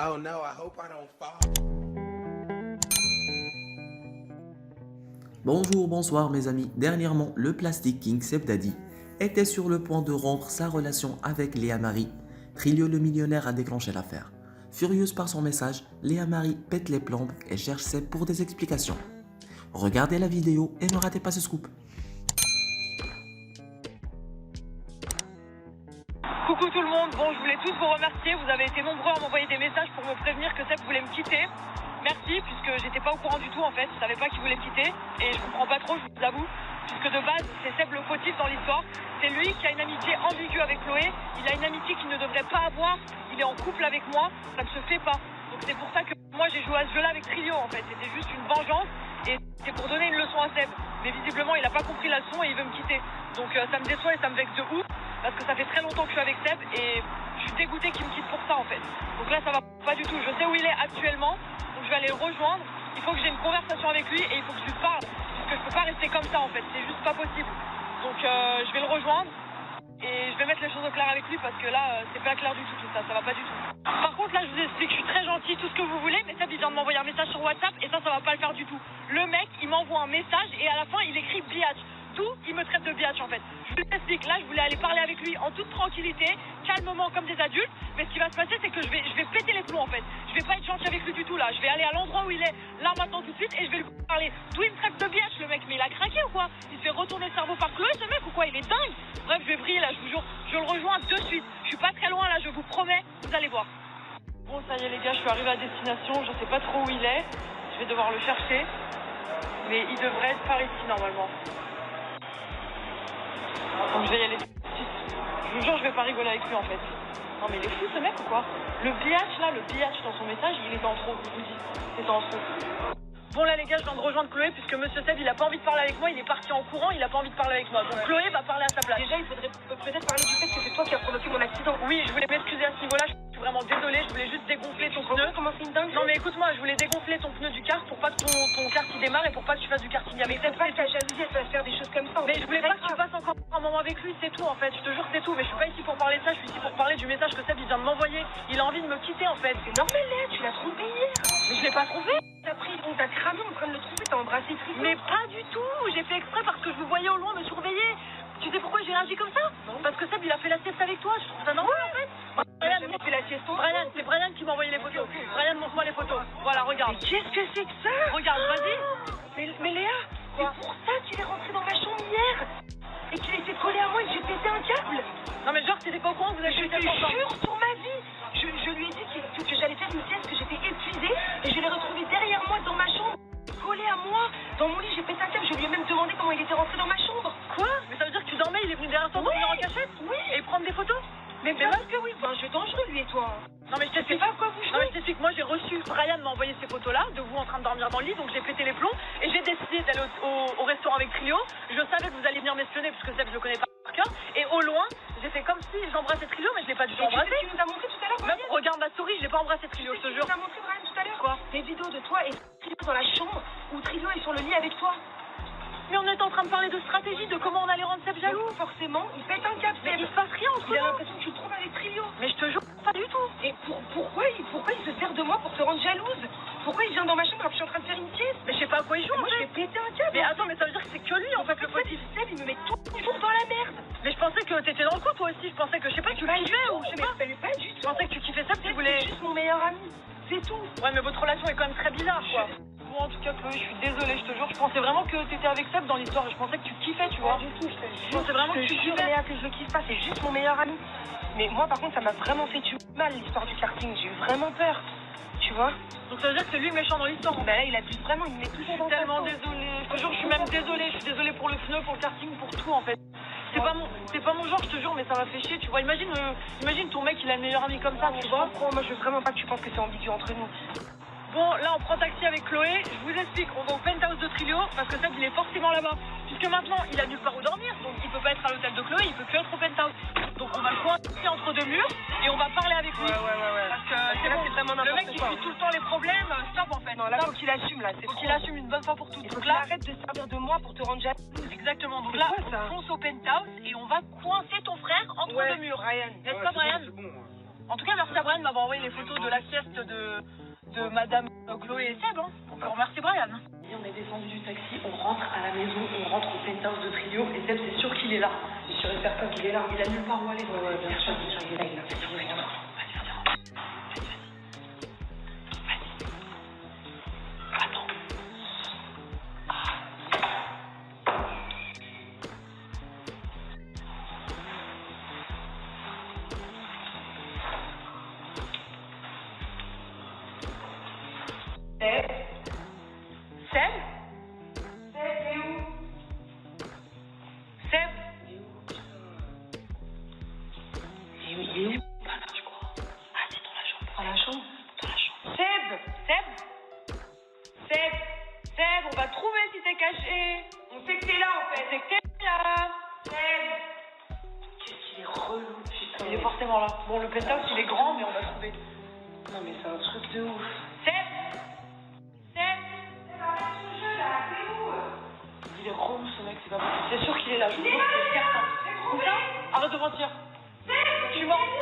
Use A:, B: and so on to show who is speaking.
A: Oh no, I hope I don't fall.
B: Bonjour, bonsoir mes amis. Dernièrement, le Plastic King Seb Daddy était sur le point de rompre sa relation avec Léa Marie. Trilio le millionnaire a déclenché l'affaire. Furieuse par son message, Léa Marie pète les plombs et cherche Seb pour des explications. Regardez la vidéo et ne ratez pas ce scoop.
C: Coucou tout le monde, bon je voulais tous vous remercier, vous avez été nombreux à m'envoyer des messages pour me prévenir que Seb voulait me quitter. Merci, puisque j'étais pas au courant du tout en fait, je savais pas qu'il voulait me quitter et je comprends pas trop, je vous avoue, puisque de base c'est Seb le fautif dans l'histoire. C'est lui qui a une amitié ambiguë avec Chloé, il a une amitié qu'il ne devrait pas avoir, il est en couple avec moi, ça ne se fait pas. Donc c'est pour ça que moi j'ai joué à ce jeu-là avec Trilio en fait, c'était juste une vengeance et c'est pour donner une leçon à Seb. Mais visiblement il a pas compris la leçon et il veut me quitter. Donc ça me déçoit et ça me vexe de ouf. Parce que ça fait très longtemps que je suis avec Seb et je suis dégoûtée qu'il me quitte pour ça en fait. Donc là ça va pas du tout, je sais où il est actuellement, donc je vais aller le rejoindre. Il faut que j'ai une conversation avec lui et il faut que je lui parle, puisque je peux pas rester comme ça en fait, c'est juste pas possible. Donc je vais le rejoindre et je vais mettre les choses au clair avec lui parce que là c'est pas clair du tout ça va pas du tout. Par contre là je vous explique, je suis très gentille, tout ce que vous voulez, mais Seb il vient de m'envoyer un message sur WhatsApp et ça va pas le faire du tout. Le mec il m'envoie un message et à la fin il écrit biatch. Il me traite de biatch en fait. Je vous explique, là je voulais aller parler avec lui en toute tranquillité, calmement comme des adultes, mais ce qui va se passer c'est que je vais péter les plombs en fait. Je vais pas être gentil avec lui du tout là, je vais aller à l'endroit où il est, là maintenant tout de suite, et je vais lui parler. D'où il me traite de biatch le mec, mais il a craqué ou quoi? Il se fait retourner le cerveau par Chloé ce mec ou quoi? Il est dingue. Bref, je vais briller là, je vous jure, je le rejoins de suite. Je suis pas très loin là, je vous promets, vous allez voir. Bon ça y est les gars, je suis arrivée à destination, je sais pas trop où il est, je vais devoir le chercher, mais il devrait être par ici normalement. Donc je vais y aller. Je vous jure, je vais pas rigoler avec lui en fait. Non mais il est fou ce mec ou quoi? Le biatch là, le biatch dans son message, il est en trop, je vous dis. C'est en trop. Bon là les gars, je viens de rejoindre Chloé puisque Monsieur Seb il a pas envie de parler avec moi, il est parti en courant, il a pas envie de parler avec moi. Donc Chloé va parler à sa place.
D: Déjà il faudrait peut-être parler du fait que c'est toi qui as provoqué mon accident.
C: Oui, je voulais m'excuser à ce niveau-là, je suis vraiment désolée, je voulais juste dégonfler ton pneu.
D: Comment c'est une dingue?
C: Non mais écoute-moi, je voulais dégonfler ton pneu du kart pour pas que ton kart il démarre et pour pas que tu fasses du karting avec
D: c'est pas que ta jalousie elle va faire des choses comme ça.
C: Mais je voulais pas que tu passes encore un moment avec lui, c'est tout en fait, je te jure c'est tout. Mais je suis pas ici pour parler de ça, je suis ici pour parler du message que Seb il vient de m'envoyer. Il a envie de me quitter en fait.
D: C'est normal Léa, tu l'as trompé hier.
C: Mais je l'ai pas trouvé.
D: On t'a cramé en train de le trouver, t'as embrassé Trilio.
C: Mais pas du tout, j'ai fait exprès parce que je vous voyais au loin me surveiller. Tu sais pourquoi j'ai réagi comme ça?
D: Non.
C: Parce que Seb il a fait la sieste avec toi, je trouve ça normal en fait.
D: Brian, fait la sieste.
C: Brian, c'est Brian qui m'a envoyé les photos. Brian, montre-moi les photos. Voilà, regarde.
D: Mais qu'est-ce que c'est que ça?
C: Regarde, vas-y.
D: Mais Léa, c'est pour ça qu'il est rentré dans ma chambre hier et qu'il était collé à moi et que j'ai pété un câble.
C: Non mais genre t'étais pas au courant que vous avez
D: Je
C: fait
D: te
C: ensemble.
D: jure sur ma vie. Je lui ai dit que j'allais faire une sieste, que j'étais épuisée et je l'ai retrouvé derrière moi dans ma chambre, collé à moi. Dans mon lit, j'ai pété un câble. Je lui ai même demandé comment il était rentré dans ma chambre.
C: Quoi? Mais ça veut dire que tu dormais, il est venu derrière toi dormir en cachette?
D: Oui.
C: Et prendre des photos?
D: Mais bien sûr que oui, c'est un jeu dangereux lui et toi.
C: Non mais je
D: sais
C: t'explique.
D: pas à quoi vous jouez.
C: Non mais je t'explique, moi j'ai reçu, Brian m'a envoyé ces photos-là de vous en train de dormir dans le lit, donc j'ai pété les plombs et j'ai décidé d'aller au restaurant avec Trilio. Je savais que vous alliez venir m'espionner puisque Seb je le connais pas par cœur. Et au loin, j'ai fait comme si j'embrassais Trilio, mais je l'ai pas du tout embrassé.
D: Tu nous as montré tout à l'heure,
C: Même
D: Brian.
C: regarde ma souris, je l'ai pas embrassé Trilio, je te jure.
D: Tu nous as montré Brian tout à l'heure.
C: Quoi?
D: Des vidéos de toi et Trilio dans la chambre où Trilio est sur le lit avec toi.
C: Mais on était en train de parler de stratégie, de comment on allait rendre Seb jaloux.
D: Forcément, il pète un câble.
C: Mais il se passe rien entre
D: Il a
C: nous.
D: l'impression que tu le trouves avec Trilio.
C: Mais je te jure, pas du tout.
D: Et pourquoi il se sert de moi pour te rendre jalouse? Pourquoi il vient dans ma chambre alors que je suis en train de faire une sieste?
C: Mais je sais pas à quoi il joue en
D: Moi je
C: fait.
D: vais péter un câble.
C: Mais attends, mais ça veut dire que c'est que lui en fait le fautif.
D: Seb, il me met toujours dans la merde.
C: Mais je pensais que t'étais dans le coup toi aussi, je pensais que je sais pas, tu le kiffais ou je sais pas.
D: Mais pas du
C: Je
D: tout.
C: pensais que tu kiffais Seb, tu voulais.
D: C'est juste mon meilleur ami. C'est tout.
C: Ouais mais votre relation est quand même très bizarre quoi. Bon en tout cas Chloé, je suis désolée, je te jure, je pensais vraiment que t'étais avec Seb dans l'histoire et je pensais que tu kiffais tu vois.
D: Pas du tout, je te
C: Je pensais vraiment que tu
D: jure
C: kiffais.
D: Léa que je le kiffe pas, c'est juste mon meilleur ami. Mais moi par contre ça m'a vraiment fait du mal l'histoire du karting, j'ai eu vraiment peur. Tu vois?
C: Donc ça veut dire que c'est lui méchant dans l'histoire.
D: Bah là il abuse vraiment, il me met
C: Je
D: toujours
C: suis
D: dans
C: tellement
D: sa sauce.
C: désolée, je te jure, je suis même désolée, je suis désolée pour le pneu, pour le karting, pour tout en fait. C'est pas mon genre, je te jure, mais ça m'a fait chier, tu vois. Imagine ton mec, il a le meilleur ami comme ça, tu vois.
D: Moi je veux vraiment pas que tu penses que c'est ambigu entre nous.
C: Bon, là, on prend taxi avec Chloé. Je vous explique, on va au penthouse de Trilio parce que Seb, il est forcément là-bas. Puisque maintenant, il a nulle part où dormir, donc il peut pas être à l'hôtel de Chloé, il peut que être au penthouse. Donc on va le coincer entre deux murs et on va parler avec lui.
D: Ouais.
C: Parce que
D: là, c'est vraiment
C: le mec
D: n'importe
C: qui
D: quoi.
C: fuit tout le temps les problèmes, stop en fait.
D: Non, là
C: Stop.
D: faut qu'il assume là, c'est
C: Faut
D: trop.
C: qu'il assume une bonne fois pour toutes.
D: Il faut
C: Donc
D: qu'il
C: là,
D: arrête de se servir de moi pour te rendre jalouse.
C: exactement. Donc
D: C'est
C: là,
D: quoi, ça?
C: on fonce au penthouse et on va coincer ton frère entre deux murs.
D: Brian.
C: N'est-ce pas, Brian?
A: C'est bon, moi.
C: En tout cas, merci à Brian de m'avoir envoyé les photos de la sieste de Madame Chloé et Seb. Hein. On peut remercier Brian.
D: Et on est descendu du taxi, on rentre à la maison, on rentre au penthouse de Trilio et Seb, c'est sûr qu'il est là. C'est sûr et certain qu'il est là. Il a nulle part où aller. Ouais, bien sûr, il est là, il a fait tout.
C: Seb? Seb, t'es où? Seb?
D: Il est où? Pas là, je crois. Ah, c'est dans la chambre. Dans la chambre? Dans la chambre.
C: Seb, on va te trouver si t'es caché. On sait que t'es là en fait. C'est que t'es là. Seb.
D: Qu'est-ce qu'il est relou, putain.
C: Il est forcément là. Bon, le penthouse il est grand, mais on va trouver.
D: Non, mais c'est un truc de ouf.
C: Seb. Arrête ce jeu là, t'es où?
D: Il est relou, ce mec, c'est pas possible. C'est sûr qu'il est là. Je vous jure que c'est certain.
C: Arrête de mentir. Tu mens.